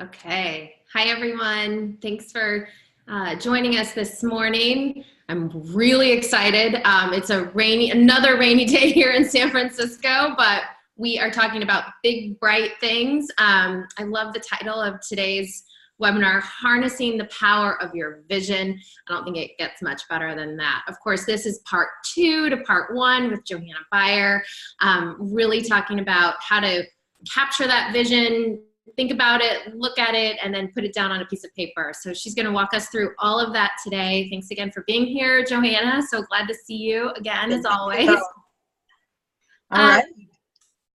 Okay. Hi, everyone. Thanks for joining us this morning. I'm really excited. It's another rainy day here in San Francisco, but we are talking about big, bright things. I love the title of today's webinar, Harnessing the Power of Your Vision. I don't think it gets much better than that. Of course, this is part 2 to part 1 with Johanna Beyer, really talking about how to capture that vision, think about it, look at it, and then put it down on a piece of paper. So she's going to walk us through all of that today. Thanks again for being here, Johanna. So glad to see you again, as always. All right.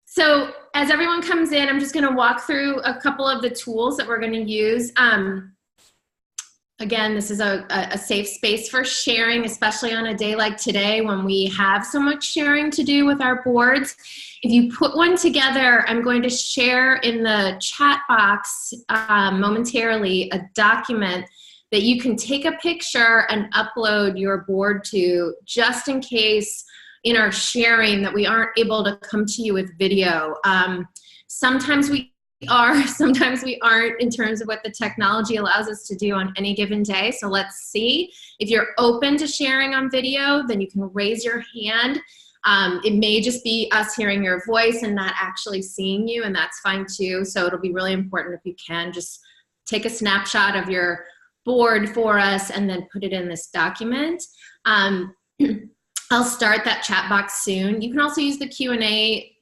So as everyone comes in, I'm just going to walk through a couple of the tools that we're going to use. Again, this is a safe space for sharing, especially on a day like today when we have so much sharing to do with our boards. If you put one together, I'm going to share in the chat box momentarily a document that you can take a picture and upload your board to, just in case in our sharing that we aren't able to come to you with video. Sometimes we are, sometimes we aren't, in terms of what the technology allows us to do on any given day. So let's see. If you're open to sharing on video, then you can raise your hand. It may just be us hearing your voice and not actually seeing you, and that's fine too. So it'll be really important if you can just take a snapshot of your board for us and then put it in this document. I'll start that chat box soon. You can also use the Q&A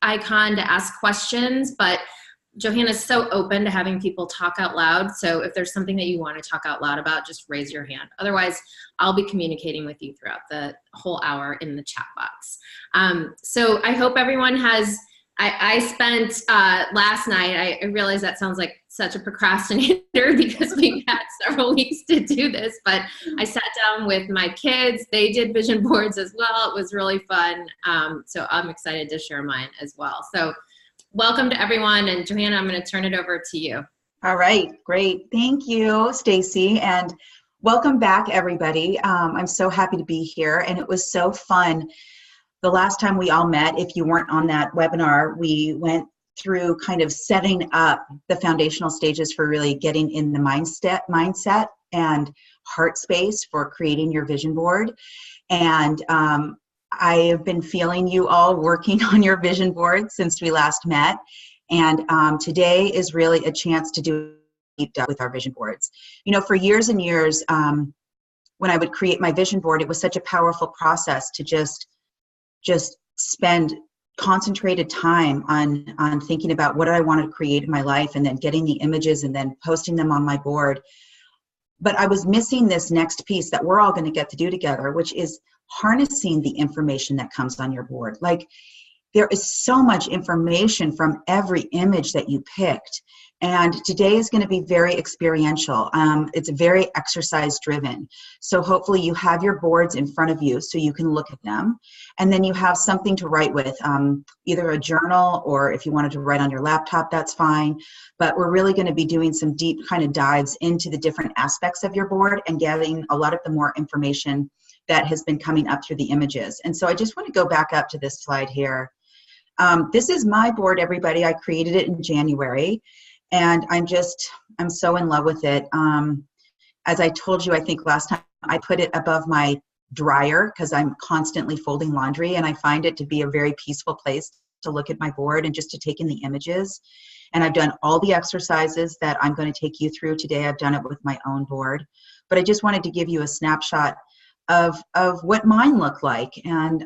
icon to ask questions, but Johanna's so open to having people talk out loud. So if there's something that you want to talk out loud about, just raise your hand. Otherwise, I'll be communicating with you throughout the whole hour in the chat box. So I hope everyone has, I spent last night, I realize that sounds like such a procrastinator because we've had several weeks to do this, but I sat down with my kids. They did vision boards as well. It was really fun. So I'm excited to share mine as well. So welcome to everyone. And Johanna, I'm going to turn it over to you. All right, great. Thank you, Stacy, and welcome back, everybody. I'm so happy to be here, and it was so fun. The last time we all met, if you weren't on that webinar, we went through kind of setting up the foundational stages for really getting in the mindset and heart space for creating your vision board. And I have been feeling you all working on your vision board since we last met. And today is really a chance to do a deep dive with our vision boards. You know, for years and years, when I would create my vision board, it was such a powerful process to just spend concentrated time on thinking about what I wanted to create in my life, and then getting the images and then posting them on my board. But I was missing this next piece that we're all going to get to do together, which is harnessing the information that comes on your board. Like, there is so much information from every image that you picked. And today is going to be very experiential. It's very exercise driven. So hopefully you have your boards in front of you so you can look at them. And then you have something to write with, either a journal, or if you wanted to write on your laptop, that's fine. But we're really going to be doing some deep kind of dives into the different aspects of your board and getting a lot of the more information that has been coming up through the images. And so I just want to go back up to this slide here. This is my board, everybody. I created it in January, and I'm so in love with it. As I told you, I think last time, I put it above my dryer because I'm constantly folding laundry, and I find it to be a very peaceful place to look at my board and just to take in the images. And I've done all the exercises that I'm going to take you through today. I've done it with my own board, but I just wanted to give you a snapshot of what mine look like, and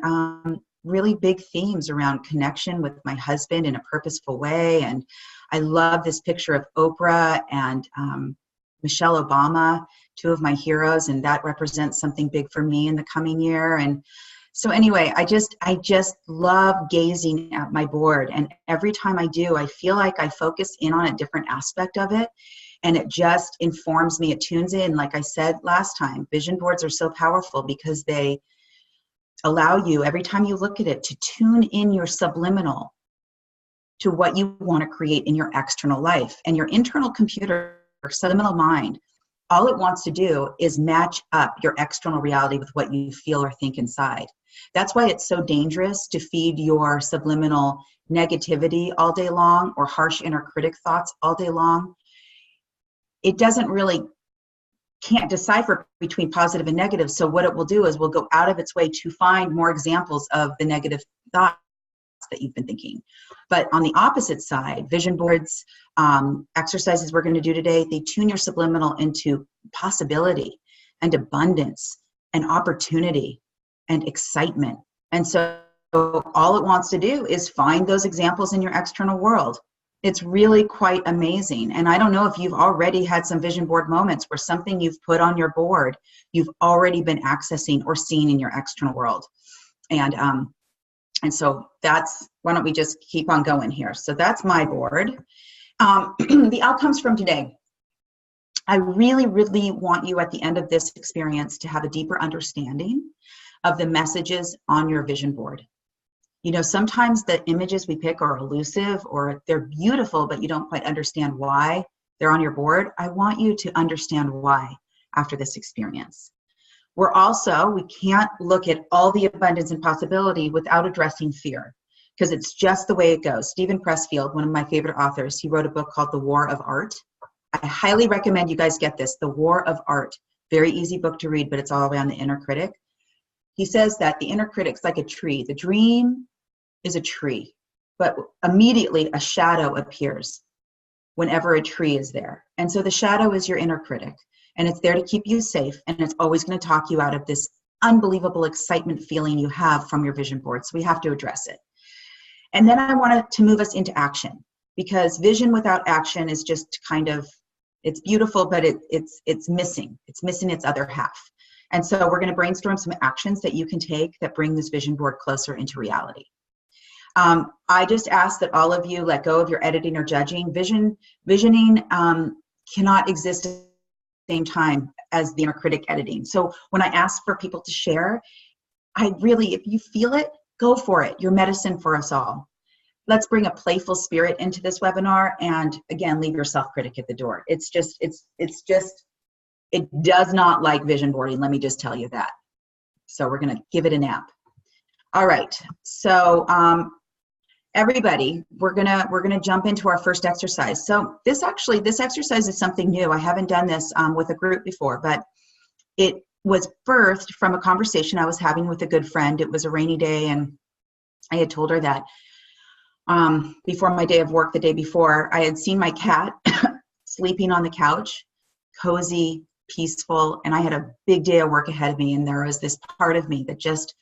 really big themes around connection with my husband in a purposeful way. And I love this picture of Oprah and Michelle Obama, two of my heroes, and that represents something big for me in the coming year. And so anyway, I just love gazing at my board, and every time I do, I feel like I focus in on a different aspect of it, and it just informs me. It tunes in. Like I said last time, vision boards are so powerful because they allow you, every time you look at it, to tune in your subliminal to what you want to create in your external life. And your internal computer, subliminal mind, all it wants to do is match up your external reality with what you feel or think inside. That's why it's so dangerous to feed your subliminal negativity all day long or harsh inner critic thoughts all day long, it doesn't really can't decipher between positive and negative. So what it will do is will go out of its way to find more examples of the negative thoughts that you've been thinking. But on the opposite side, vision boards, exercises we're going to do today, they tune your subliminal into possibility and abundance and opportunity and excitement. And so all it wants to do is find those examples in your external world. It's really quite amazing. And I don't know if you've already had some vision board moments where something you've put on your board, you've already been accessing or seeing in your external world. And so that's, why don't we just keep on going here? So that's my board. The outcomes from today. I really, really want you at the end of this experience to have a deeper understanding of the messages on your vision board. You know, sometimes the images we pick are elusive or they're beautiful, but you don't quite understand why they're on your board. I want you to understand why after this experience. We can't look at all the abundance and possibility without addressing fear, because it's just the way it goes. Stephen Pressfield, one of my favorite authors, he wrote a book called The War of Art. I highly recommend you guys get this, The War of Art. Very easy book to read, but it's all around the inner critic. He says that the inner critic's like a tree. The dream is a tree, but immediately a shadow appears whenever a tree is there. And so the shadow is your inner critic, and it's there to keep you safe, and it's always going to talk you out of this unbelievable excitement feeling you have from your vision board. So we have to address it. And then I wanted to move us into action, because vision without action is just kind of, it's beautiful, but it's missing. It's missing its other half. And so we're going to brainstorm some actions that you can take that bring this vision board closer into reality. I just ask that all of you let go of your editing or judging. Visioning cannot exist at the same time as the inner critic editing. So when I ask for people to share, if you feel it, go for it. You're medicine for us all. Let's bring a playful spirit into this webinar, and again, leave your self-critic at the door. It does not like vision boarding, let me just tell you that. So we're gonna give it a nap. All right, so everybody, we're gonna jump into our first exercise. So this exercise is something new. I haven't done this with a group before, but it was birthed from a conversation I was having with a good friend. It was a rainy day, and I had told her that before my day of work the day before, I had seen my cat sleeping on the couch, cozy, peaceful, and I had a big day of work ahead of me, and there was this part of me that just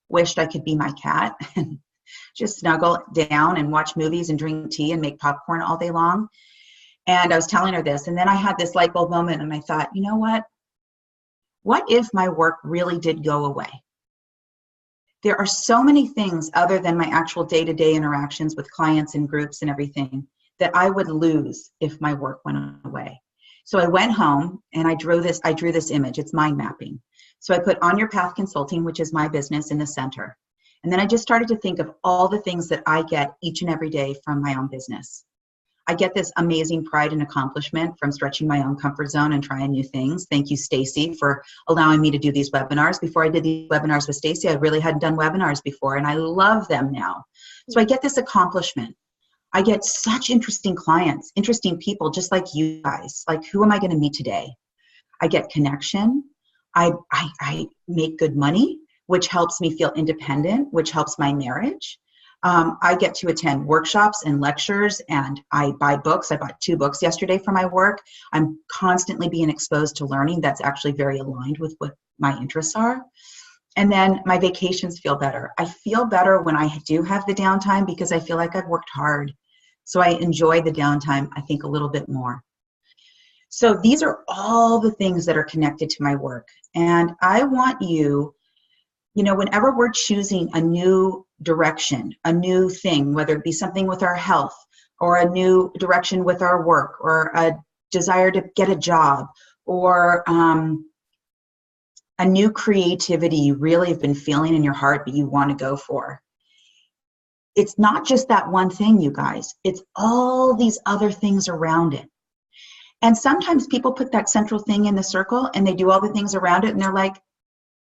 wished I could be my cat and just snuggle down and watch movies and drink tea and make popcorn all day long. And I was telling her this, and then I had this light bulb moment, and I thought, you know what? What if my work really did go away? There are so many things other than my actual day-to-day interactions with clients and groups and everything that I would lose if my work went away. So I went home and I drew this image. It's mind mapping. So I put On Your Path Consulting, which is my business, in the center. And then I just started to think of all the things that I get each and every day from my own business. I get this amazing pride and accomplishment from stretching my own comfort zone and trying new things. Thank you, Stacy, for allowing me to do these webinars. Before I did these webinars with Stacy, I really hadn't done webinars before, and I love them now. So I get this accomplishment. I get such interesting clients, interesting people, just like you guys. Like, who am I going to meet today? I get connection. I make good money, which helps me feel independent, which helps my marriage. I get to attend workshops and lectures, and I buy books. I bought 2 books yesterday for my work. I'm constantly being exposed to learning that's actually very aligned with what my interests are. And then my vacations feel better. I feel better when I do have the downtime because I feel like I've worked hard. So I enjoy the downtime, I think, a little bit more. So these are all the things that are connected to my work. And I want you, whenever we're choosing a new direction, a new thing, whether it be something with our health or a new direction with our work or a desire to get a job or a new creativity you really have been feeling in your heart but you want to go for. It's not just that one thing, you guys. It's all these other things around it. And sometimes people put that central thing in the circle and they do all the things around it and they're like,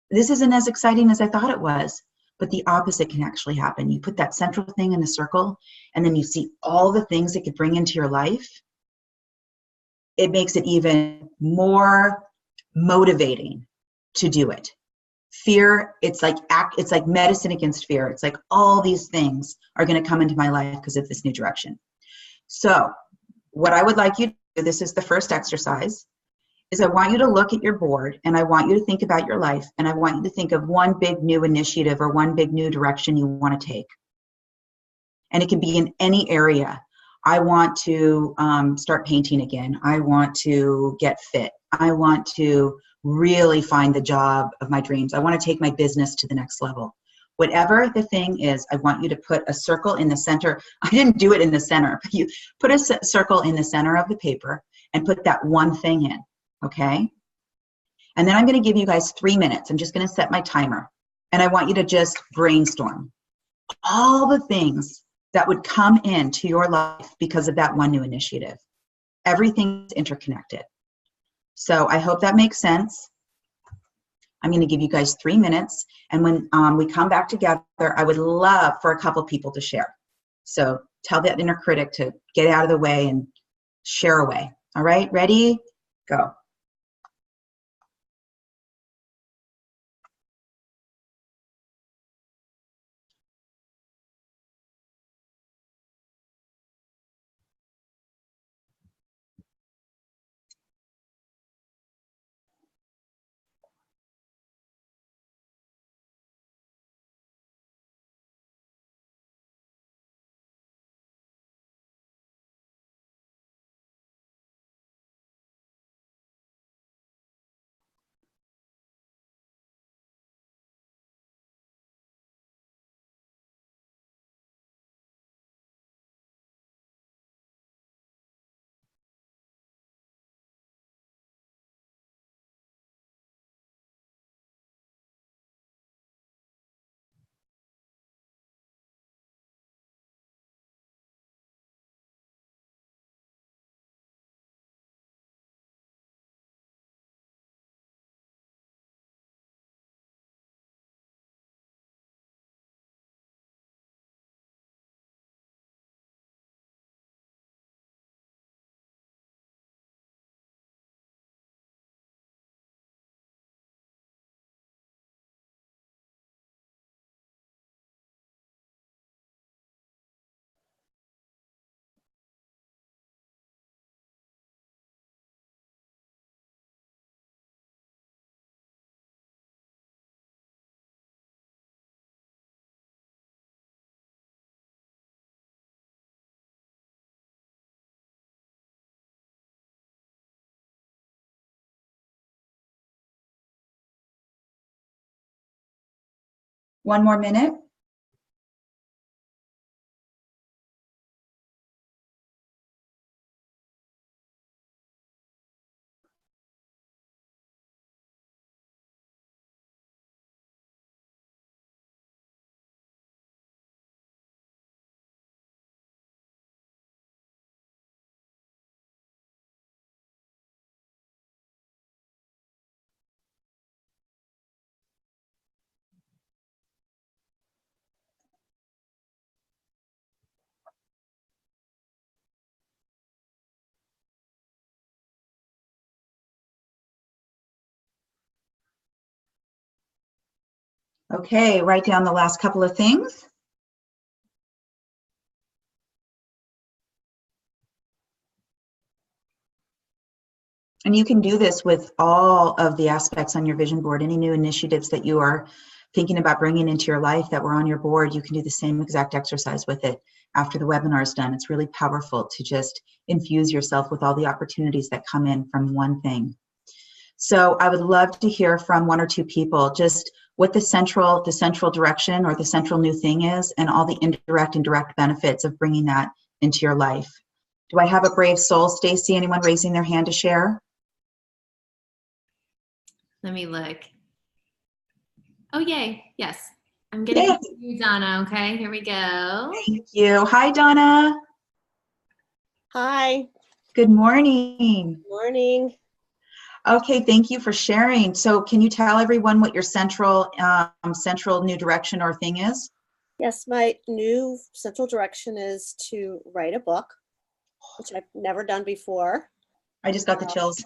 this isn't as exciting as I thought it was. but the opposite can actually happen. You put that central thing in the circle, and then you see all the things it could bring into your life. It makes it even more motivating to do it. Fear, it's like medicine against fear. It's like all these things are going to come into my life because of this new direction. So what I would like you to do, this is the first exercise, is I want you to look at your board, and I want you to think about your life, and I want you to think of one big new initiative or one big new direction you want to take. And it can be in any area. I want to start painting again. I want to get fit. I want to really find the job of my dreams. I want to take my business to the next level. Whatever the thing is, I want you to put a circle in the center. I didn't do it in the center, but you put a circle in the center of the paper and put that one thing in, okay? And then I'm going to give you guys 3 minutes. I'm just going to set my timer. And I want you to just brainstorm all the things that would come into your life because of that one new initiative. Everything's interconnected. So I hope that makes sense. I'm going to give you guys 3 minutes. And when we come back together, I would love for a couple people to share. So tell that inner critic to get out of the way and share away. All right, ready? Go. One more minute. Okay, write down the last couple of things. And you can do this with all of the aspects on your vision board. Any new initiatives that you are thinking about bringing into your life that were on your board, you can do the same exact exercise with it after the webinar is done. It's really powerful to just infuse yourself with all the opportunities that come in from one thing. So I would love to hear from 1 or 2 people just what the central direction or the central new thing is, and all the indirect and direct benefits of bringing that into your life. Do I have a brave soul, Stacy? Anyone raising their hand to share? Let me look. Oh, yay. Yes. I'm going to give you Donna. Okay, here we go. Thank you. Hi, Donna. Hi. Good morning. Morning. Okay, thank you for sharing. So can you tell everyone what your central new direction or thing is? Yes, my new central direction is to write a book, which I've never done before. I just got the chills.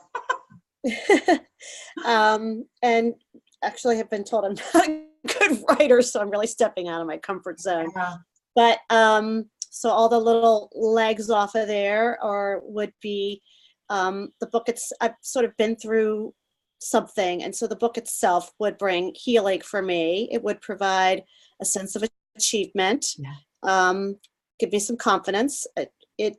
And actually have been told I'm not a good writer, so I'm really stepping out of my comfort zone. Yeah. But so all the little legs off of there would be the book. I've sort of been through something, and so the book itself would bring healing for me. It would provide a sense of achievement, give me some confidence. It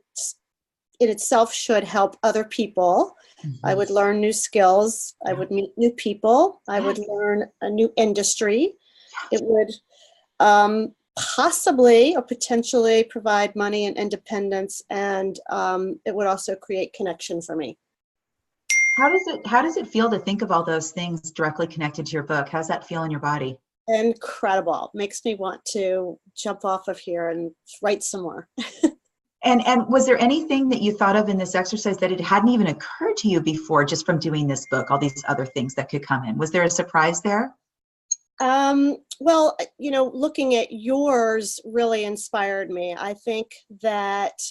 in itself should help other people. Mm-hmm. I would learn new skills. I would meet new people. I would learn a new industry. It would possibly or potentially provide money and independence, and it would also create connection for me. How does it feel to think of all those things directly connected to your book? How's that feel in your body? Incredible. Makes me want to jump off of here and write some more. And was there anything that you thought of in this exercise that it hadn't even occurred to you before, just from doing this book, all these other things that could come in? Was there a surprise there? Well, looking at yours really inspired me. I think that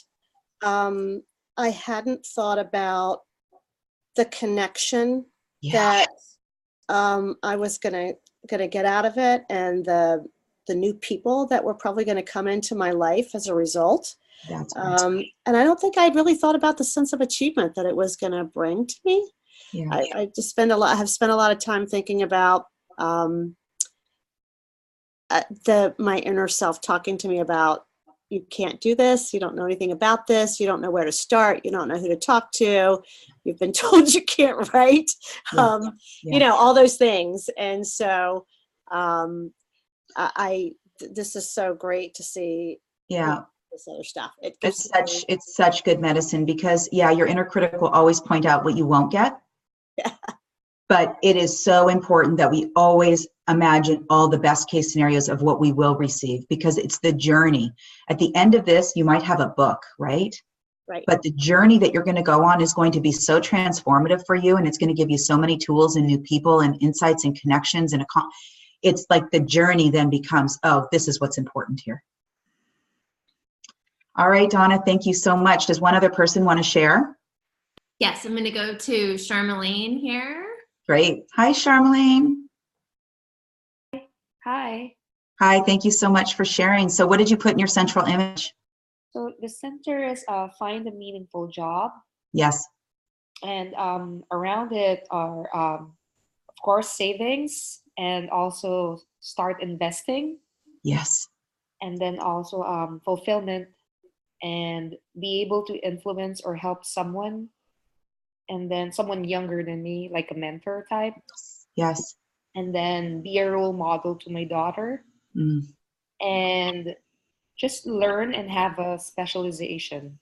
I hadn't thought about the connection that I was gonna get out of it, and the new people that were probably going to come into my life as a result. That's right. And I don't think I'd really thought about the sense of achievement that it was going to bring to me. Yeah. I just have spent a lot of time thinking about my inner self talking to me about, you can't do this, you don't know anything about this, you don't know where to start, you don't know who to talk to, you've been told you can't write, all those things. And so this is so great to see. Yeah. This other stuff. It's such good medicine, because your inner critic will always point out what you won't get. Yeah. But it is so important that we always imagine all the best case scenarios of what we will receive, because it's the journey. At the end of this, you might have a book, right? Right. But the journey that you're going to go on is going to be so transformative for you, and it's going to give you so many tools and new people and insights and connections, and it's like the journey then becomes, oh, this is what's important here. All right, Donna, thank you so much. Does one other person want to share? Yes, I'm going to go to Charmaline here. Great. Hi, Charmaline. Hi. Hi, thank you so much for sharing. So what did you put in your central image? So the center is find a meaningful job. Yes. And around it are, of course, savings, and also start investing. Yes. And then also fulfillment, and be able to influence or help someone, and then someone younger than me, like a mentor type. Yes. And then be a role model to my daughter. And just learn and have a specialization.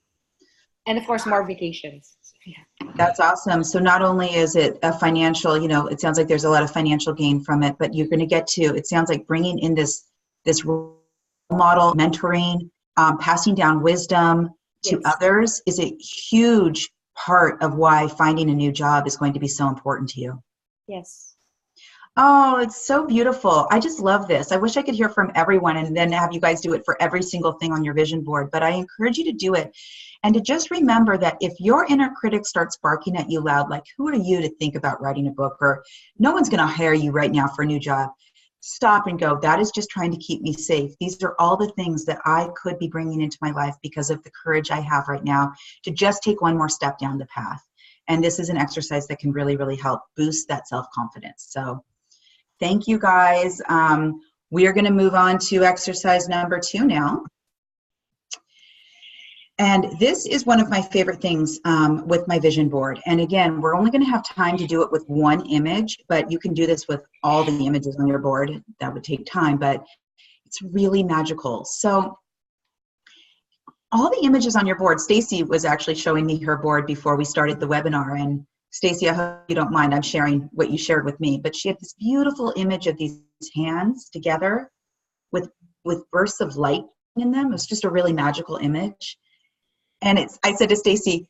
And of course, more vacations. Yeah. That's awesome. So not only is it a financial, it sounds like there's a lot of financial gain from it, but you're going to get to, it sounds like bringing in this role model, mentoring, passing down wisdom to others is a huge part of why finding a new job is going to be so important to you. Yes. Oh, it's so beautiful. I just love this. I wish I could hear from everyone and then have you guys do it for every single thing on your vision board, but I encourage you to do it. And to just remember that if your inner critic starts barking at you loud, like, who are you to think about writing a book, or no one's going to hire you right now for a new job, stop and go, that is just trying to keep me safe. These are all the things that I could be bringing into my life because of the courage I have right now to just take one more step down the path. And this is an exercise that can really, really help boost that self-confidence. So thank you, guys. We are going to move on to exercise number 2 now. And this is one of my favorite things with my vision board. And again, we're only going to have time to do it with one image, but you can do this with all the images on your board. That would take time, but it's really magical. So all the images on your board, Stacy was actually showing me her board before we started the webinar. And Stacy, I hope you don't mind, I'm sharing what you shared with me, but she had this beautiful image of these hands together with bursts of light in them. It was just a really magical image. And I said to Stacy,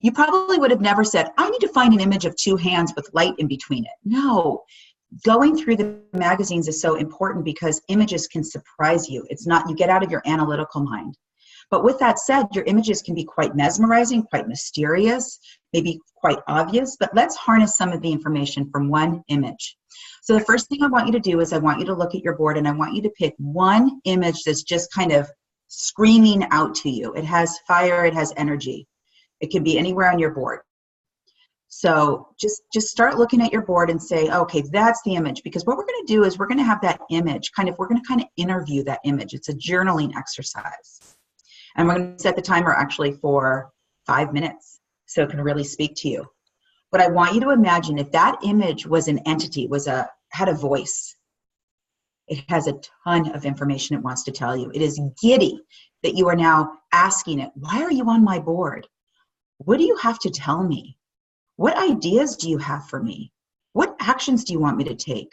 You probably would have never said, I need to find an image of two hands with light in between it. No, going through the magazines is so important because images can surprise you. It's not, you get out of your analytical mind. But with that said, your images can be quite mesmerizing, quite mysterious, maybe quite obvious, but let's harness some of the information from one image. So the first thing I want you to do is I want you to look at your board and I want you to pick one image that's just kind of screaming out to you. It has fire, it has energy. It can be anywhere on your board. So just start looking at your board and say, okay, that's the image. Because what we're going to do is we're going to have that image we're going to kind of interview that image. It's a journaling exercise. And we're going to set the timer actually for 5 minutes so it can really speak to you. But I want you to imagine if that image was an entity, had a voice. It has a ton of information it wants to tell you. It is giddy that you are now asking it, why are you on my board? What do you have to tell me? What ideas do you have for me? What actions do you want me to take?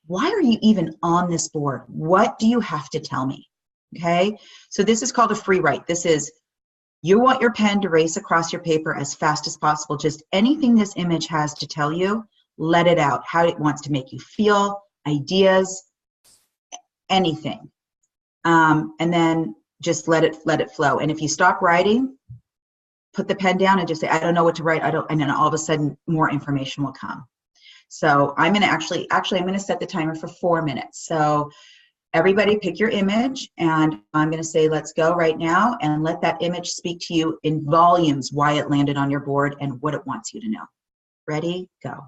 Why are you even on this board? What do you have to tell me? Okay, so this is called a free write. This is, you want your pen to race across your paper as fast as possible. Just anything this image has to tell you, let it out. How it wants to make you feel, ideas, anything. And then just let it flow. And if you stop writing, put the pen down and just say, I don't know what to write. And then all of a sudden more information will come. So I'm going to actually I'm going to set the timer for 4 minutes. So everybody pick your image and I'm going to say, let's go right now and let that image speak to you in volumes, why it landed on your board and what it wants you to know. Ready, go.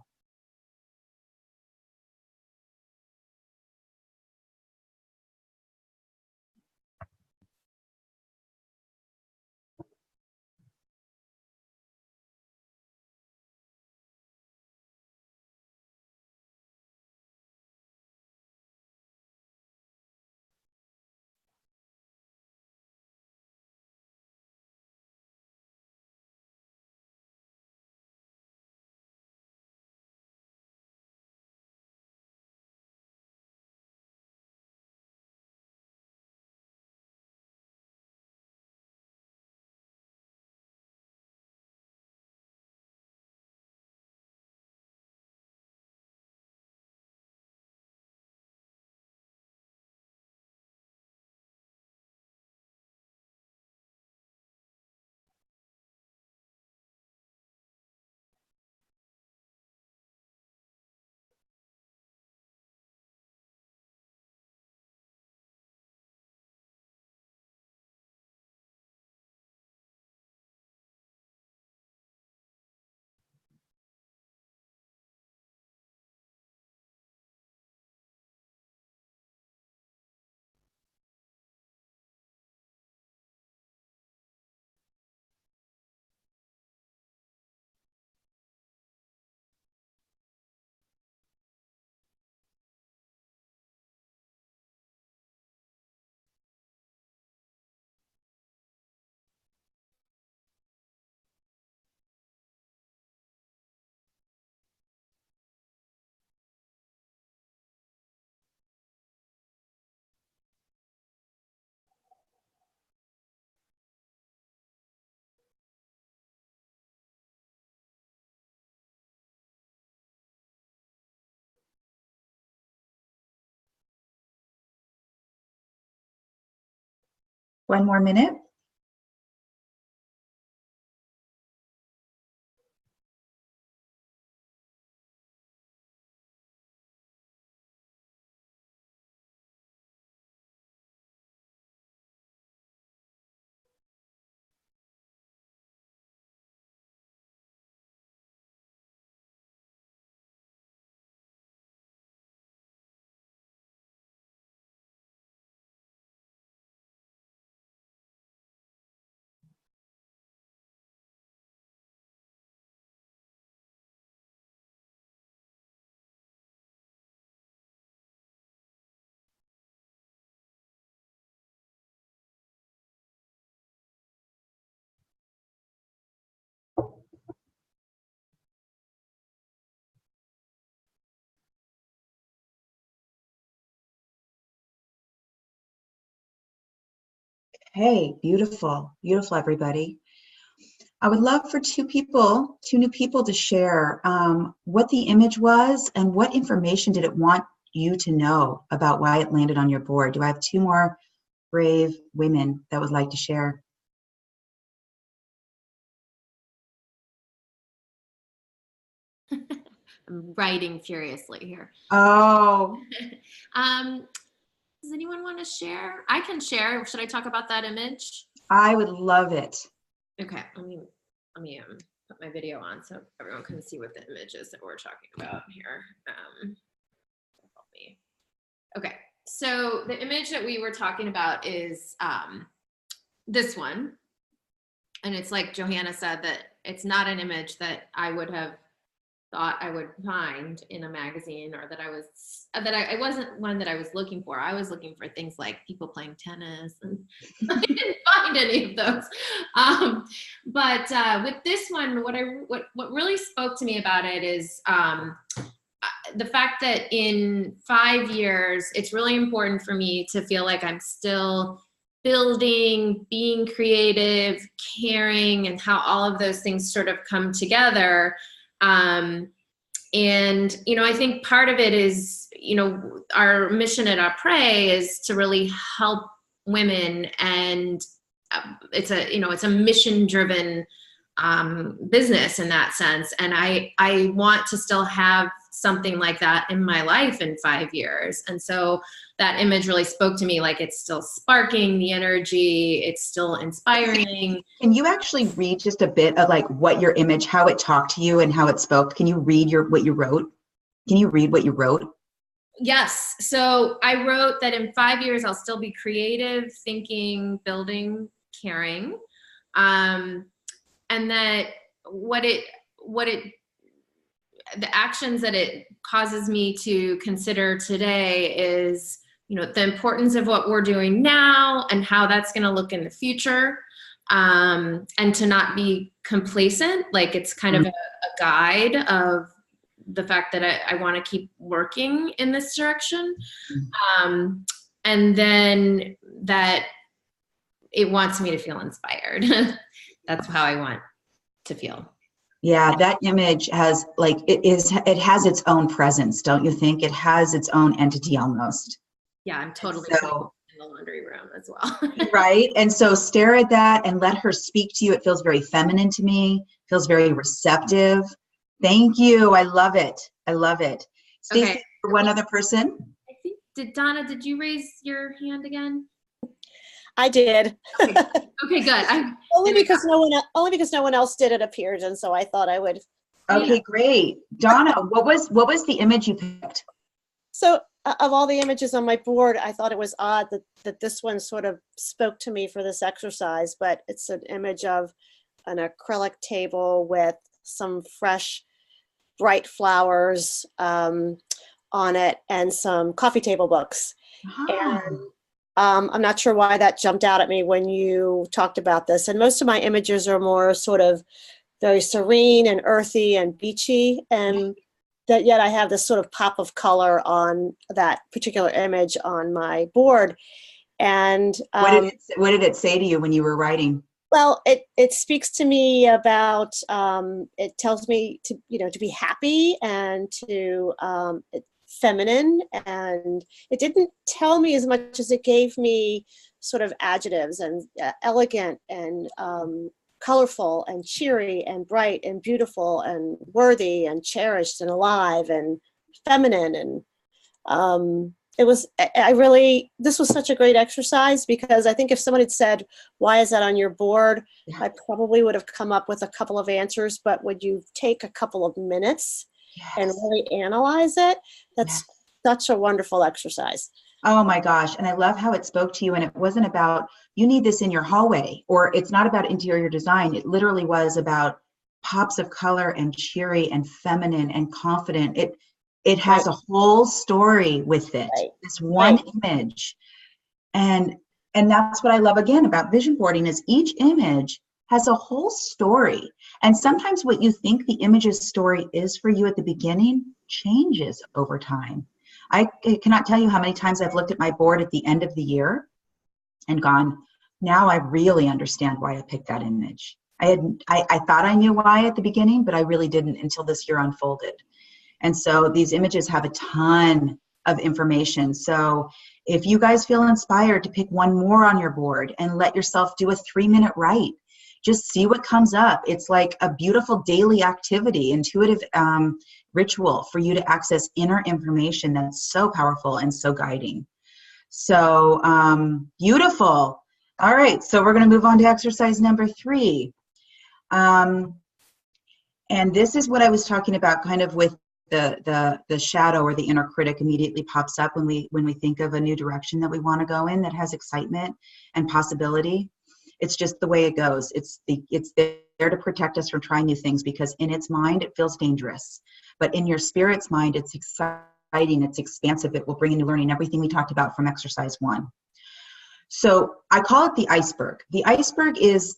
One more minute. Hey, beautiful, beautiful, everybody. I would love for two new people to share what the image was and what information did it want you to know about why it landed on your board. Do I have two more brave women that would like to share? I'm writing furiously here. Oh. Does anyone want to share? I can share. Should I talk about that image? I would love it. Okay, let me put my video on so everyone can see what the image is that we're talking about here. Help me. Okay, so the image that we were talking about is this one. And it's like Johanna said, that it's not an image that I would have thought I would find in a magazine, or that I wasn't one that I was looking for. I was looking for things like people playing tennis, and I didn't find any of those. But with this one, what really spoke to me about it is the fact that in 5 years, it's really important for me to feel like I'm still building, being creative, caring, and how all of those things sort of come together. And, I think part of it is, our mission at Après is to really help women, and it's a mission driven business in that sense. And I want to still have something like that in my life in 5 years. And so that image really spoke to me, like it's still sparking the energy, it's still inspiring. Can you actually read just a bit of like what your image, how it talked to you and how it spoke? Can you read what you wrote? Can you read what you wrote? Yes. So I wrote that in 5 years, I'll still be creative, thinking, building, caring. And that the actions that it causes me to consider today is, the importance of what we're doing now and how that's going to look in the future. And to not be complacent, like it's kind of a guide of the fact that I want to keep working in this direction. And then that it wants me to feel inspired. That's how I want to feel. Yeah, that image has it has its own presence, don't you think? It has its own entity almost. Yeah, I'm totally so, in the laundry room as well. Right? And so stare at that and let her speak to you. It feels very feminine to me, feels very receptive. Thank you. I love it. I love it. Stacey, Okay. one other person. I think, Donna, did you raise your hand again? I did. Okay, good. Only because no one else did, it appeared, and so I thought I would. Okay, great. Donna, what was the image you picked? So of all the images on my board, I thought it was odd that this one sort of spoke to me for this exercise, but it's an image of an acrylic table with some fresh, bright flowers on it and some coffee table books. And I'm not sure why that jumped out at me when you talked about this. And most of my images are more sort of very serene and earthy and beachy. And that yet I have this sort of pop of color on that particular image on my board. And what did it say to you when you were writing? Well, it speaks to me about, it tells me to be happy and to feminine, and it didn't tell me as much as it gave me sort of adjectives and elegant and colorful and cheery and bright and beautiful and worthy and cherished and alive and feminine. And this was such a great exercise, because I think if someone had said, why is that on your board? I probably would have come up with a couple of answers, but would you take a couple of minutes and really analyze it? That's such a wonderful exercise. Oh my gosh. And I love how it spoke to you. And it wasn't about, you need this in your hallway, or it's not about interior design. It literally was about pops of color and cheery and feminine and confident. It has a whole story with it. This one image. And that's what I love again about vision boarding, is each image has a whole story. And sometimes what you think the image's story is for you at the beginning changes over time. I cannot tell you how many times I've looked at my board at the end of the year and gone, now I really understand why I picked that image. I thought I knew why at the beginning, but I really didn't until this year unfolded. And so these images have a ton of information. So if you guys feel inspired to pick one more on your board and let yourself do a 3-minute write, just see what comes up. It's like a beautiful daily activity, intuitive ritual for you to access inner information that's so powerful and so guiding. So beautiful. All right, so we're going to move on to exercise number 3. And this is what I was talking about, kind of with the shadow or the inner critic immediately pops up when we think of a new direction that we want to go in that has excitement and possibility. It's just the way it goes. It's there to protect us from trying new things, because in its mind it feels dangerous, but in your spirit's mind it's exciting, it's expansive, it will bring in new learning, everything we talked about from exercise 1. So I call it the iceberg. The iceberg is,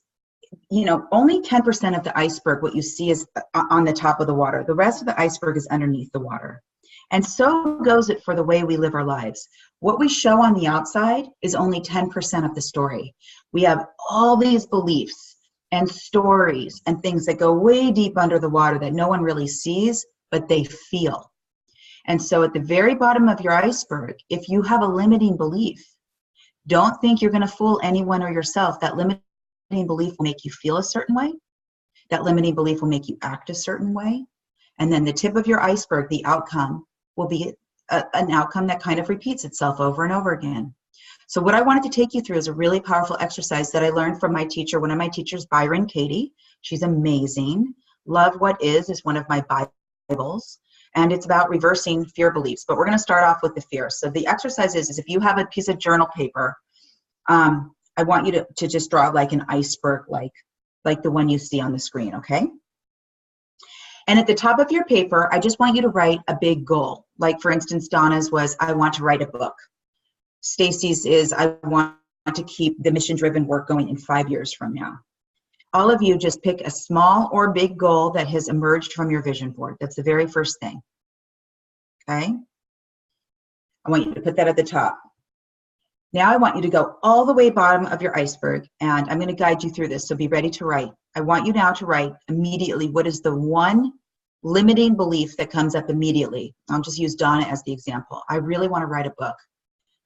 only 10% of the iceberg, what you see, is on the top of the water. The rest of the iceberg is underneath the water. And so goes it for the way we live our lives. What we show on the outside is only 10% of the story. We have all these beliefs and stories and things that go way deep under the water that no one really sees, but they feel. And so at the very bottom of your iceberg, if you have a limiting belief, don't think you're going to fool anyone or yourself. That limiting belief will make you feel a certain way. That limiting belief will make you act a certain way. And then the tip of your iceberg, the outcome, will be an outcome that kind of repeats itself over and over again. So what I wanted to take you through is a really powerful exercise that I learned from my teacher, one of my teachers, Byron Katie. She's amazing. Love What Is one of my Bibles. And it's about reversing fear beliefs. But we're going to start off with the fear. So the exercise is if you have a piece of journal paper, I want you to just draw like an iceberg, like the one you see on the screen, okay? And at the top of your paper, I just want you to write a big goal. Like, for instance, Donna's was, I want to write a book. Stacy's is, I want to keep the mission-driven work going in 5 years from now. All of you just pick a small or big goal that has emerged from your vision board. That's the very first thing, okay? I want you to put that at the top. Now I want you to go all the way bottom of your iceberg, and I'm going to guide you through this, so be ready to write. I want you now to write immediately what is the one limiting belief that comes up immediately. I'll just use Donna as the example. I really want to write a book.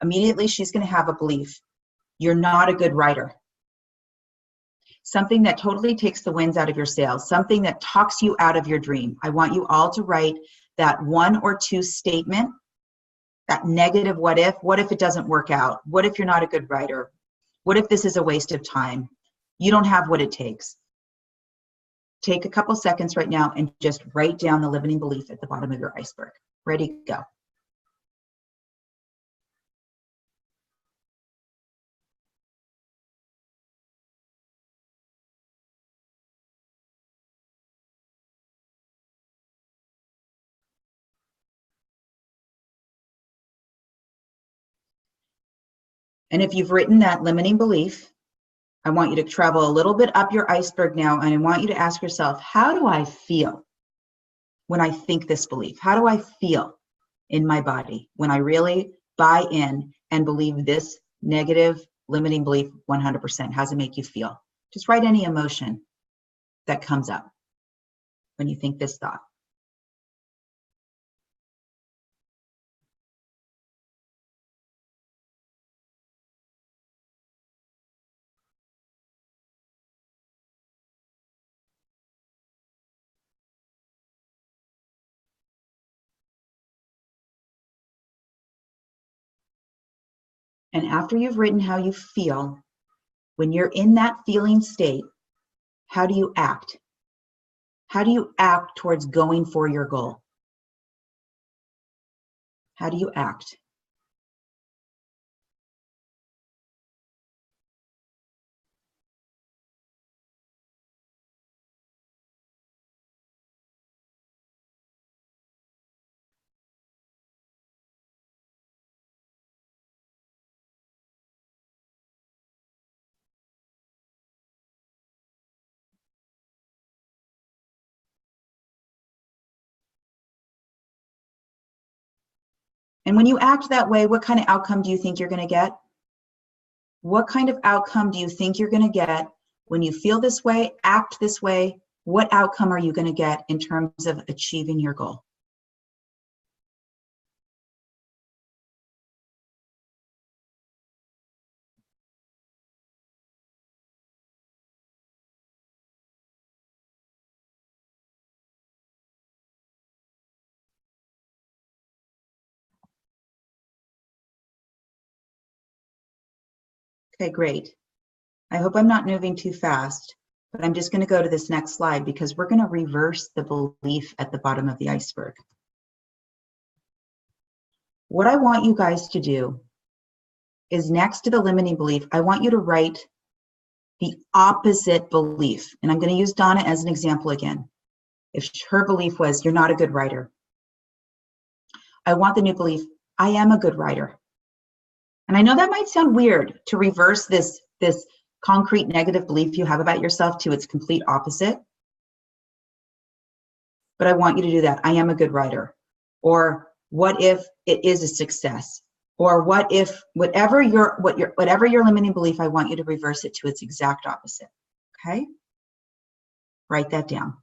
Immediately she's going to have a belief. You're not a good writer. Something that totally takes the winds out of your sails, something that talks you out of your dream. I want you all to write that 1 or 2 statement, that negative what if it doesn't work out? What if you're not a good writer? What if this is a waste of time? You don't have what it takes. Take a couple seconds right now and just write down the limiting belief at the bottom of your iceberg. Ready, go. And if you've written that limiting belief, I want you to travel a little bit up your iceberg now, and I want you to ask yourself, how do I feel when I think this belief? How do I feel in my body when I really buy in and believe this negative limiting belief 100%? How does it make you feel? Just write any emotion that comes up when you think this thought. And after you've written how you feel, when you're in that feeling state, how do you act? How do you act towards going for your goal? How do you act? And when you act that way, what kind of outcome do you think you're going to get? What kind of outcome do you think you're going to get When you feel this way, act this way, what outcome are you going to get in terms of achieving your goal? Okay, great. I hope I'm not moving too fast, but I'm just going to go to this next slide because we're going to reverse the belief at the bottom of the iceberg. What I want you guys to do is next to the limiting belief, I want you to write the opposite belief. And I'm going to use Donna as an example again. If her belief was, you're not a good writer, I want the new belief, I am a good writer. And I know that might sound weird to reverse this concrete negative belief you have about yourself to its complete opposite. But I want you to do that. I am a good writer. Or what if it is a success? Or what if whatever your limiting belief, I want you to reverse it to its exact opposite. Okay? Write that down.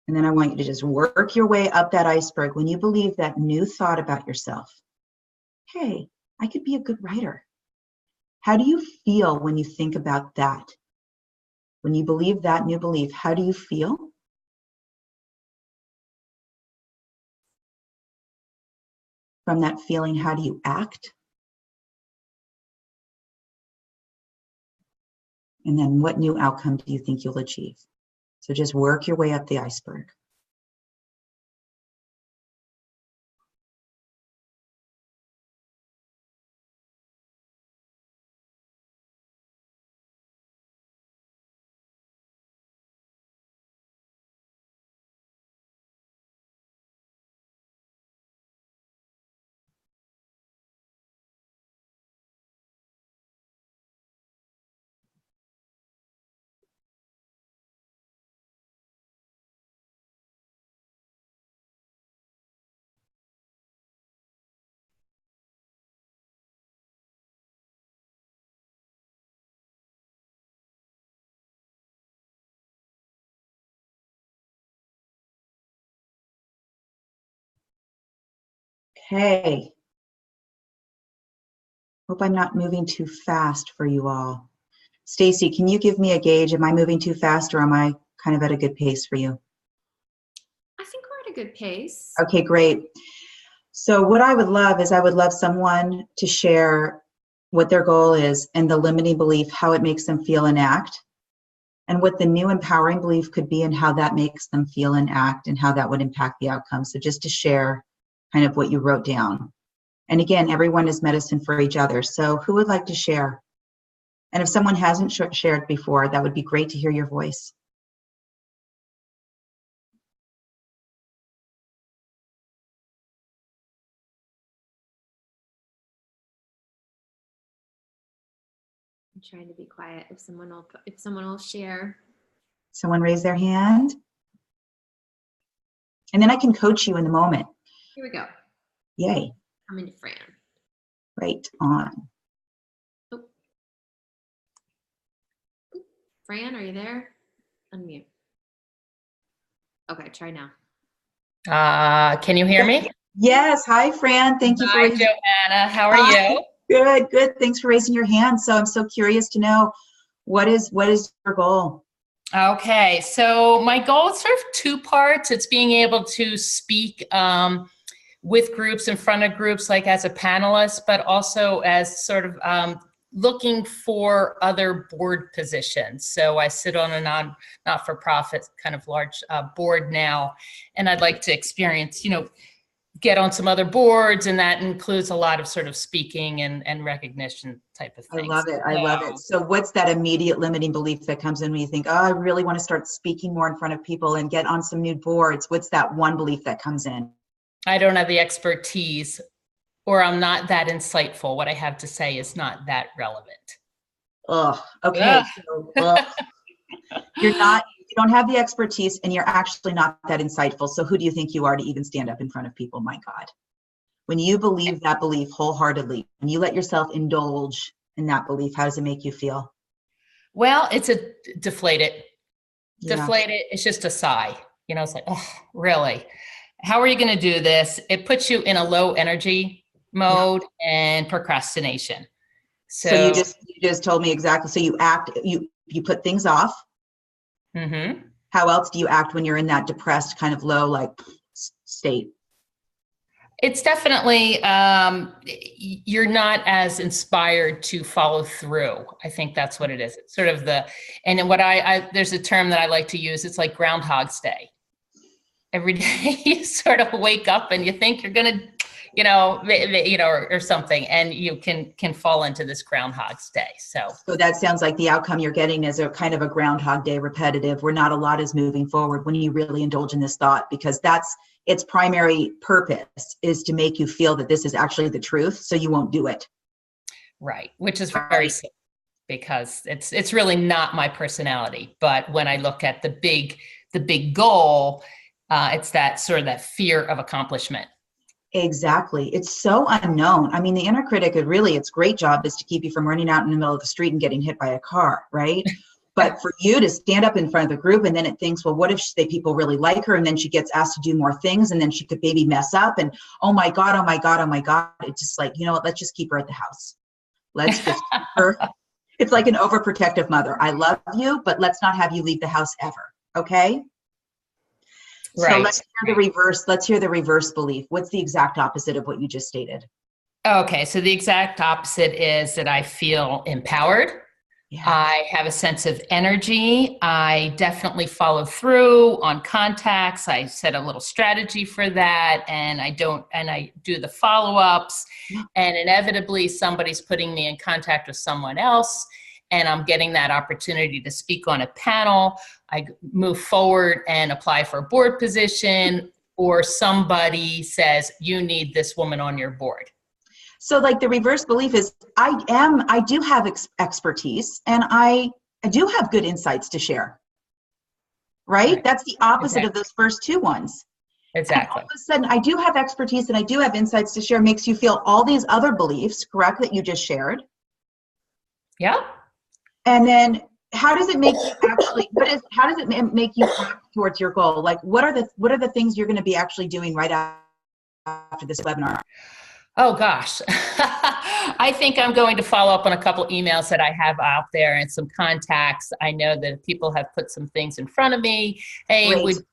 And then I want you to just work your way up that iceberg when you believe that new thought about yourself. Hey, I could be a good writer. How do you feel when you think about that? When you believe that new belief, how do you feel? From that feeling, how do you act? And then what new outcome do you think you'll achieve? So just work your way up the iceberg. Okay. Hope I'm not moving too fast for you all. Stacy, can you give me a gauge? Am I moving too fast or am I kind of at a good pace for you? I think we're at a good pace. Okay, great. So what I would love is I would love someone to share what their goal is and the limiting belief, how it makes them feel and act, and what the new empowering belief could be and how that makes them feel and act and how that would impact the outcome. So just to share kind of what you wrote down. And again, everyone is medicine for each other. So who would like to share? And if someone hasn't shared before, that would be great to hear your voice. I'm trying to be quiet. If someone will share. Someone raise their hand. And then I can coach you in the moment. Here we go. Yay. Coming to Fran. Right on. Oh. Fran, are you there? Unmute. Okay, try now. Can you hear me? Yes. Hi, Fran. Thank you for Hi, Joanna. How are you? Good, good. Thanks for raising your hand. So I'm so curious to know what is your goal? Okay, so my goal is sort of two parts. It's being able to speak with groups, in front of groups, like as a panelist, but also as sort of looking for other board positions. So I sit on a not-for-profit kind of large board now, and I'd like to experience, get on some other boards, and that includes a lot of sort of speaking and recognition type of things. I love it. I love it. So what's that immediate limiting belief that comes in when you think, oh, I really want to start speaking more in front of people and get on some new boards? What's that one belief that comes in? I don't have the expertise, or I'm not that insightful. What I have to say is not that relevant. Oh, okay. So, you're not, You don't have the expertise and you're actually not that insightful. So who do you think you are to even stand up in front of people? My God. When you believe that belief wholeheartedly and you let yourself indulge in that belief, how does it make you feel? Well, it's a deflated. Yeah. Deflated. It's just a sigh. You know, it's like, oh, really? How are you going to do this? It puts you in a low energy mode and procrastination. So you just told me exactly. So you act, you put things off. Mm-hmm. How else do you act when you're in that depressed kind of low, like state? It's definitely, you're not as inspired to follow through. I think that's what it is. It's sort of and then what there's a term that I like to use. It's like Groundhog's Day. Every day you sort of wake up and you think you're going to, or something, and you can fall into this Groundhog's Day. So that sounds like the outcome you're getting is a kind of a Groundhog Day repetitive, where not a lot is moving forward when you really indulge in this thought, because that's its primary purpose, is to make you feel that this is actually the truth, so you won't do it. Right, which is very simple, because it's really not my personality. But when I look at the big goal, it's that sort of that fear of accomplishment. Exactly. It's so unknown. I mean, the inner critic, its great job is to keep you from running out in the middle of the street and getting hit by a car, right? But for you to stand up in front of the group and then it thinks, well, what if people really like her? And then she gets asked to do more things and then she could maybe mess up. And oh my God, oh my God, oh my God. It's just like, you know what? Let's just keep her at the house. Let's just keep her. It's like an overprotective mother. I love you, but let's not have you leave the house ever. Okay? Right. So let's hear the reverse. Let's hear the reverse belief. What's the exact opposite of what you just stated? Okay. So the exact opposite is that I feel empowered. Yeah. I have a sense of energy. I definitely follow through on contacts. I set a little strategy for that, and I do the follow-ups, and inevitably somebody's putting me in contact with someone else, and I'm getting that opportunity to speak on a panel. I move forward and apply for a board position, or somebody says, you need this woman on your board. So like the reverse belief is, I do have expertise and I do have good insights to share, right? That's the opposite of those first two ones. Exactly. And all of a sudden, I do have expertise and I do have insights to share makes you feel all these other beliefs, correct, that you just shared. Yeah. And then how does it make you actually, how does it make you act towards your goal? Like what are the things you're going to be actually doing right after this webinar? Oh gosh, I think I'm going to follow up on a couple emails that I have out there and some contacts. I know that people have put some things in front of me. Hey,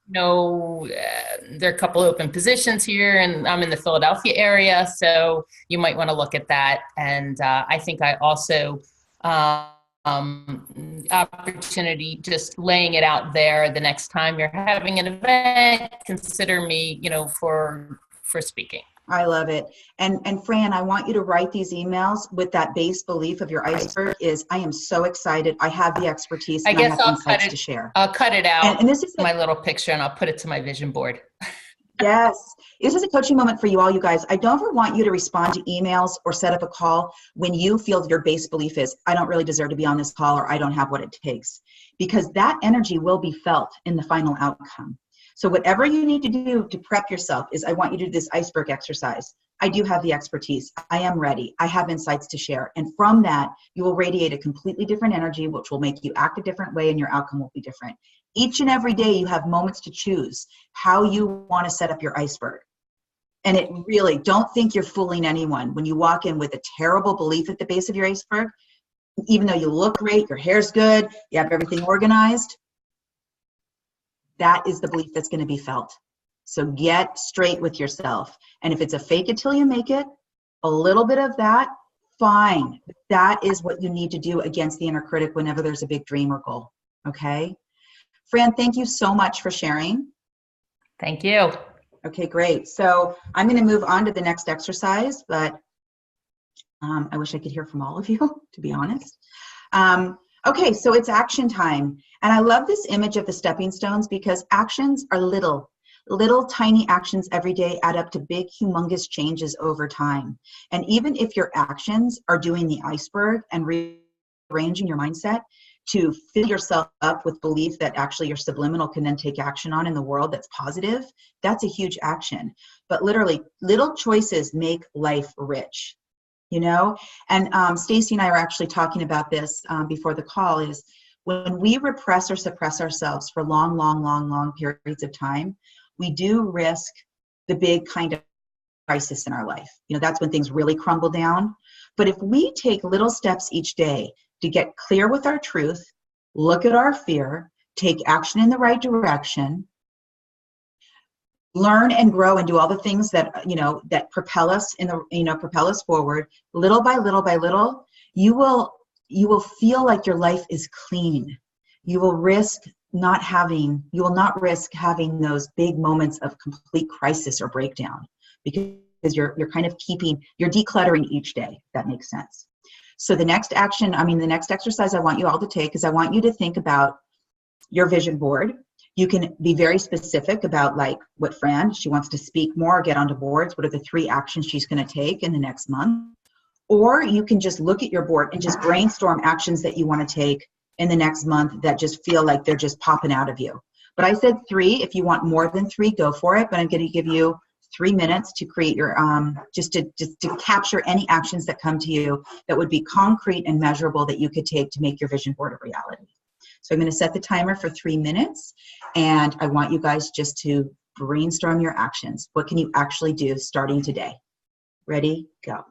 there are a couple open positions here, and I'm in the Philadelphia area, so you might want to look at that. And I think I also opportunity, just laying it out there. The next time you're having an event, consider me, for speaking. I love it. And Fran, I want you to write these emails with that base belief of your iceberg is, I am so excited. I have the expertise. I guess I'll cut it to share. I'll cut it out. And this is my little picture, and I'll put it to my vision board. Yes. This is a coaching moment for you all, you guys. I don't ever want you to respond to emails or set up a call when you feel your base belief is, I don't really deserve to be on this call, or I don't have what it takes, because that energy will be felt in the final outcome. So whatever you need to do to prep yourself is, I want you to do this iceberg exercise. I do have the expertise. I am ready. I have insights to share. And from that, you will radiate a completely different energy, which will make you act a different way, and your outcome will be different. Each and every day, you have moments to choose how you want to set up your iceberg. And it really, don't think you're fooling anyone when you walk in with a terrible belief at the base of your iceberg. Even though you look great, your hair's good, you have everything organized, that is the belief that's going to be felt. So get straight with yourself. And if it's a fake it till you make it, a little bit of that, fine. That is what you need to do against the inner critic whenever there's a big dream or goal. Okay? Fran, thank you so much for sharing. Thank you. Okay, great. So I'm going to move on to the next exercise, but I wish I could hear from all of you, to be honest. Okay, so it's action time. And I love this image of the stepping stones, because actions are little tiny actions every day add up to big, humongous changes over time. And even if your actions are doing the iceberg and rearranging your mindset, to fill yourself up with belief that actually your subliminal can then take action on in the world that's positive, that's a huge action. But literally, little choices make life rich, you know? And Stacy and I were actually talking about this before the call, is when we repress or suppress ourselves for long periods of time, we do risk the big kind of crisis in our life. You know, that's when things really crumble down. But if we take little steps each day to get clear with our truth, look at our fear, take action in the right direction, learn and grow and do all the things that, you know, that propel us in the, you know, propel us forward, little by little, you will feel like your life is clean. You will not risk having those big moments of complete crisis or breakdown, because you're kind of you're decluttering each day, if that makes sense. So the next exercise I want you all to take is I want you to think about your vision board. You can be very specific about, like, what Fran, she wants to speak more, get onto boards. What are the 3 actions she's going to take in the next month? Or you can just look at your board and just brainstorm actions that you want to take in the next month that just feel like they're just popping out of you. But I said 3. If you want more than 3, go for it. But I'm going to give you 3 minutes to create your, just to capture any actions that come to you that would be concrete and measurable that you could take to make your vision board a reality. So I'm going to set the timer for 3 minutes, and I want you guys just to brainstorm your actions. What can you actually do starting today? Ready, go.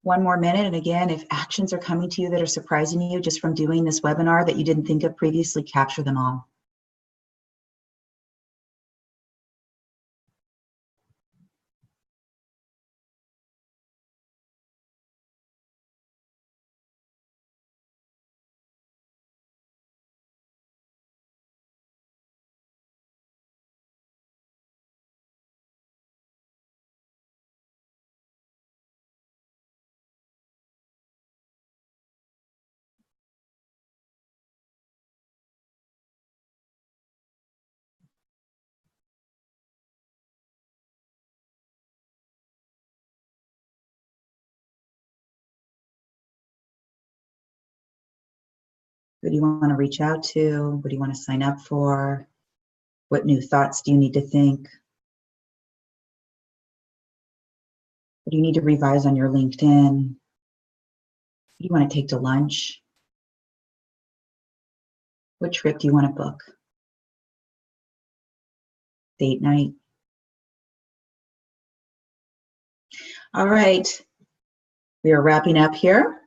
One more minute. And again, if actions are coming to you that are surprising you just from doing this webinar that you didn't think of previously, capture them all. Who do you want to reach out to? What do you want to sign up for? What new thoughts do you need to think? What do you need to revise on your LinkedIn? What do you want to take to lunch? What trip do you want to book? Date night? All right, we are wrapping up here.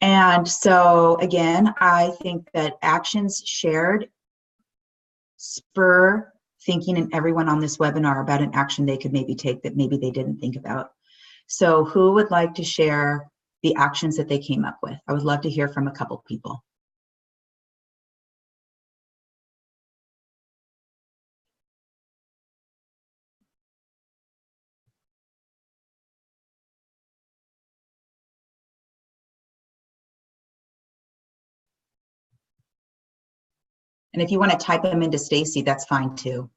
And so again, I think that actions shared spur thinking in everyone on this webinar about an action they could maybe take that maybe they didn't think about. So who would like to share the actions that they came up with. I would love to hear from a couple people. And if you want to type them into Stacy, that's fine too.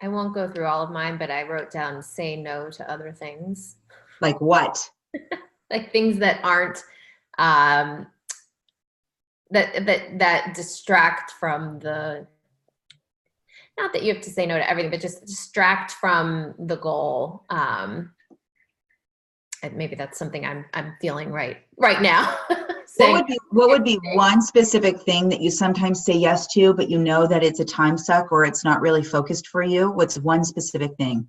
I won't go through all of mine, but I wrote down say no to other things. Like what? Like things that aren't that distract from the, not that you have to say no to everything, but just distract from the goal. And maybe that's something I'm feeling right now. What would be one specific thing that you sometimes say yes to, but you know that it's a time suck or it's not really focused for you? What's one specific thing?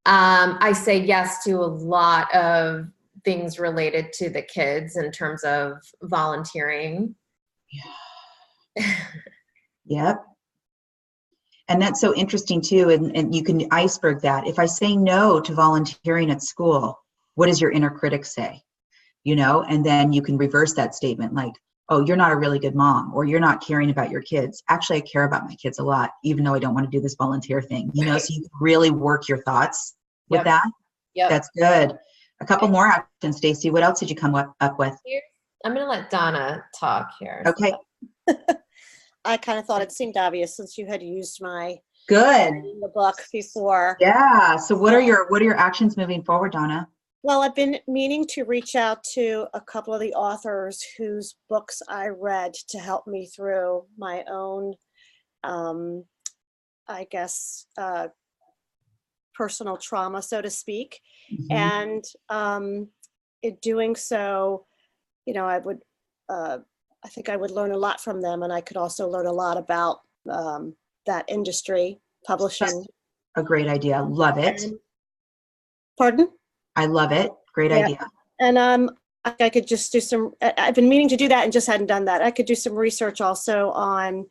I say yes to a lot of things related to the kids in terms of volunteering. Yeah. Yep. And that's so interesting too. And you can iceberg that. If I say no to volunteering at school, what does your inner critic say? You know, and then you can reverse that statement like, oh, you're not a really good mom, or you're not caring about your kids. Actually, I care about my kids a lot, even though I don't want to do this volunteer thing, you know, so you can really work your thoughts with that. Yep. That's good. A couple more actions, Stacy. What else did you come up with? I'm going to let Donna talk here. Okay. I kind of thought it seemed obvious since you had used my Good. in the book before. Yeah. So what are your actions moving forward, Donna? Well, I've been meaning to reach out to a couple of the authors whose books I read to help me through my own, I guess, personal trauma, so to speak. Mm-hmm. And in doing so, you know, I think I would learn a lot from them, and I could also learn a lot about that industry, publishing. A great idea. Love it. Pardon? I love it. Great idea. And I could just do some, I've been meaning to do that and just hadn't done that. I could do some research also on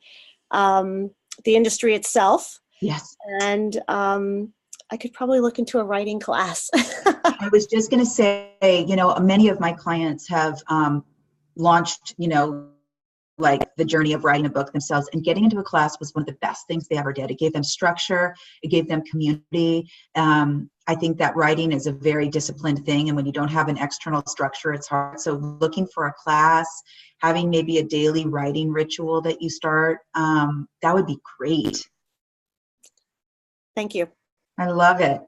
the industry itself. Yes. And I could probably look into a writing class. I was just going to say, you know, many of my clients have launched, you know, like the journey of writing a book themselves, and getting into a class was one of the best things they ever did. It gave them structure. It gave them community. I think that writing is a very disciplined thing. And when you don't have an external structure, it's hard. So looking for a class, having maybe a daily writing ritual that you start, that would be great. Thank you. I love it.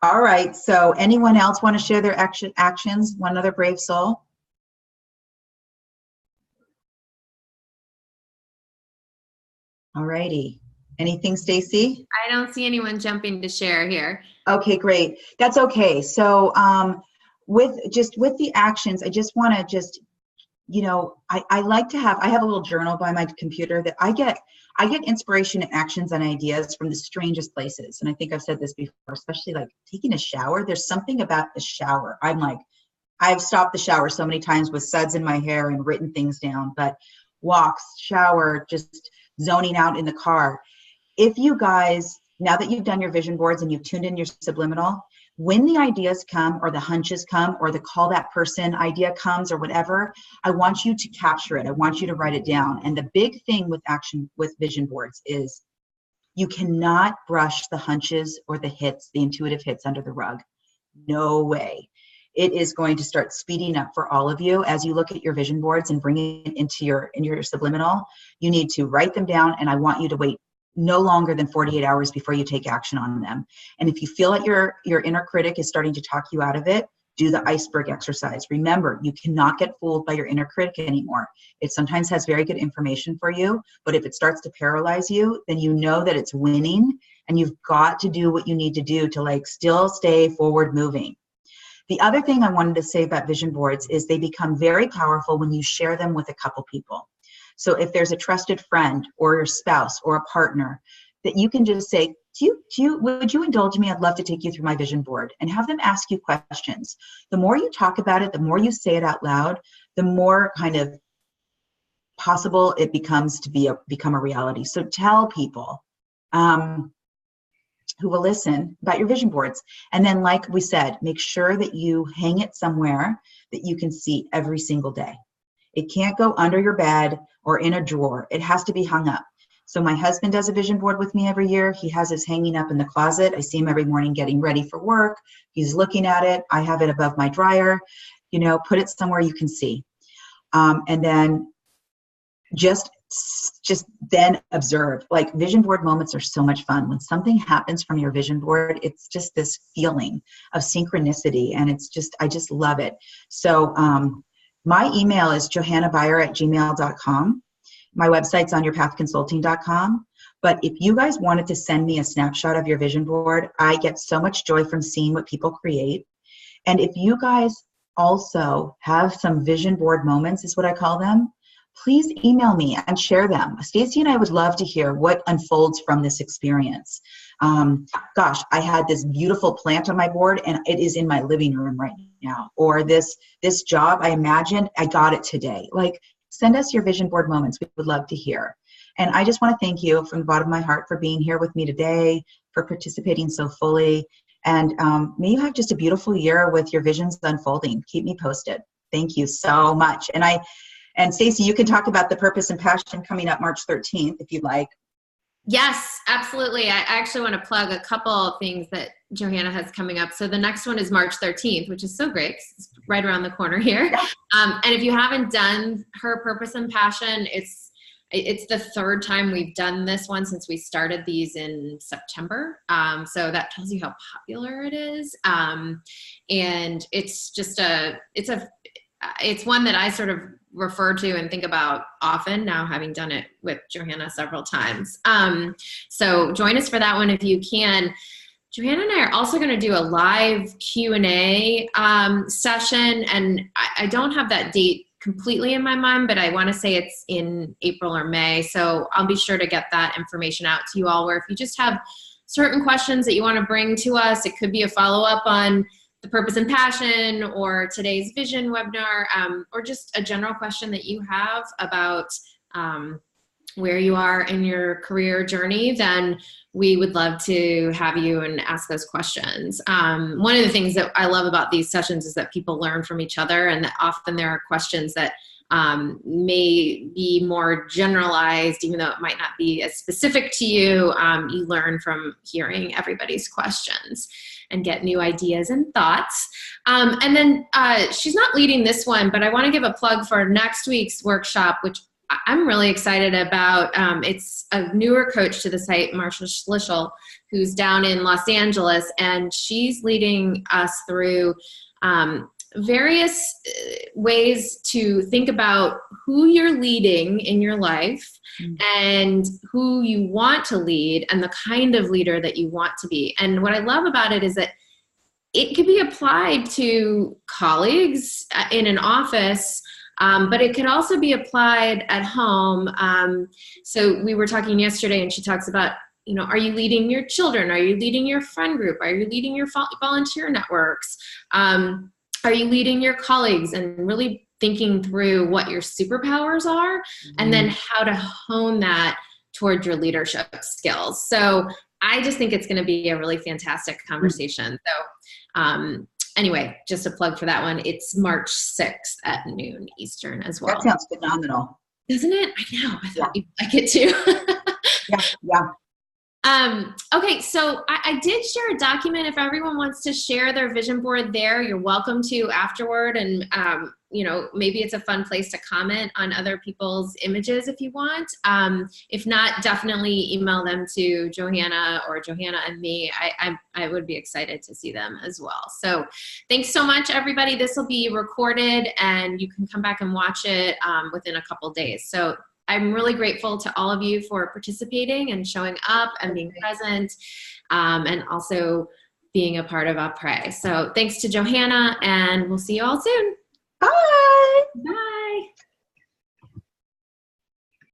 All right. So anyone else want to share their actions? One other brave soul? All righty. Anything, Stacy? I don't see anyone jumping to share here. Okay, great. That's okay. So with the actions, I just want to you know, I like to have, I have a little journal by my computer that I get inspiration and actions and ideas from the strangest places. And I think I've said this before, especially like taking a shower. There's something about the shower. I'm like, I've stopped the shower so many times with suds in my hair and written things down, but walks, shower, just zoning out in the car. If you guys, now that you've done your vision boards and you've tuned in your subliminal, when the ideas come or the hunches come or the call that person idea comes or whatever, I want you to capture it. I want you to write it down. And the big thing with action with vision boards is you cannot brush the hunches or the hits, the intuitive hits under the rug. No way. It is going to start speeding up for all of you as you look at your vision boards and bring it into your subliminal. You need to write them down, and I want you to wait no longer than 48 hours before you take action on them. And if you feel that your inner critic is starting to talk you out of it, do the iceberg exercise. Remember, you cannot get fooled by your inner critic anymore. It sometimes has very good information for you, but if it starts to paralyze you, then you know that it's winning, and you've got to do what you need to do to like still stay forward moving. The other thing I wanted to say about vision boards is they become very powerful when you share them with a couple people. So if there's a trusted friend or your spouse or a partner that you can just say, would you indulge me? I'd love to take you through my vision board, and have them ask you questions. The more you talk about it, the more you say it out loud, the more kind of possible it becomes to become a reality. So tell people. who will listen about your vision boards. And then, like we said, make sure that you hang it somewhere that you can see every single day. It can't go under your bed or in a drawer. It has to be hung up. So my husband does a vision board with me every year. He has his hanging up in the closet. I see him every morning getting ready for work. He's looking at it. I have it above my dryer. You know, put it somewhere you can see. And then just then observe. Like, vision board moments are so much fun. When something happens from your vision board, it's just this feeling of synchronicity, and I just love it. So my email is johannabeyer@gmail.com. My website's onyourpathconsulting.com. But if you guys wanted to send me a snapshot of your vision board, I get so much joy from seeing what people create. And if you guys also have some vision board moments, is what I call them, please email me and share them. Stacy and I would love to hear what unfolds from this experience. Gosh, I had this beautiful plant on my board and it is in my living room right now. Or this job, I imagined, I got it today. Like, send us your vision board moments. We would love to hear. And I just want to thank you from the bottom of my heart for being here with me today, for participating so fully. And may you have just a beautiful year with your visions unfolding. Keep me posted. Thank you so much. And Stacy, you can talk about the Purpose and Passion coming up March 13th if you'd like. Yes, absolutely. I actually want to plug a couple of things that Johanna has coming up. So the next one is March 13th, which is so great. It's right around the corner here. Yeah. And if you haven't done her Purpose and Passion, it's the third time we've done this one since we started these in September. So that tells you how popular it is. And it's just it's one that I sort of refer to and think about often now, having done it with Johanna several times. So join us for that one if you can. Johanna and I are also going to do a live Q&A session, and I don't have that date completely in my mind, but I want to say it's in April or May. So I'll be sure to get that information out to you all, where if you just have certain questions that you want to bring to us, it could be a follow-up on the Purpose and Passion or today's vision webinar, or just a general question that you have about where you are in your career journey, then we would love to have you and ask those questions. One of the things that I love about these sessions is that people learn from each other, and that often there are questions that may be more generalized, even though it might not be as specific to you. You learn from hearing everybody's questions and get new ideas and thoughts. And then she's not leading this one, but I want to give a plug for next week's workshop, which I'm really excited about. It's a newer coach to the site, Marsha Schlichel, who's down in Los Angeles, and she's leading us through various ways to think about who you're leading in your life and who you want to lead and the kind of leader that you want to be. And what I love about it is that it could be applied to colleagues in an office, but it could also be applied at home. So we were talking yesterday, and she talks about, are you leading your children? Are you leading your friend group? Are you leading your volunteer networks? Are you leading your colleagues? And really thinking through what your superpowers are, and then how to hone that toward your leadership skills. So I just think it's going to be a really fantastic conversation. So anyway, just a plug for that one. It's March 6th at noon Eastern as well. That sounds phenomenal. Doesn't it? I know. I thought you'd like it too. Yeah. Okay, so I did share a document. If everyone wants to share their vision board there, you're welcome to afterward. And, maybe it's a fun place to comment on other people's images if you want. If not, definitely email them to Johanna or Johanna and me. I would be excited to see them as well. So thanks so much, everybody. This will be recorded, and you can come back and watch it within a couple days. So I'm really grateful to all of you for participating and showing up and being present, and also being a part of Après. So thanks to Johanna, and we'll see you all soon. Bye. Bye.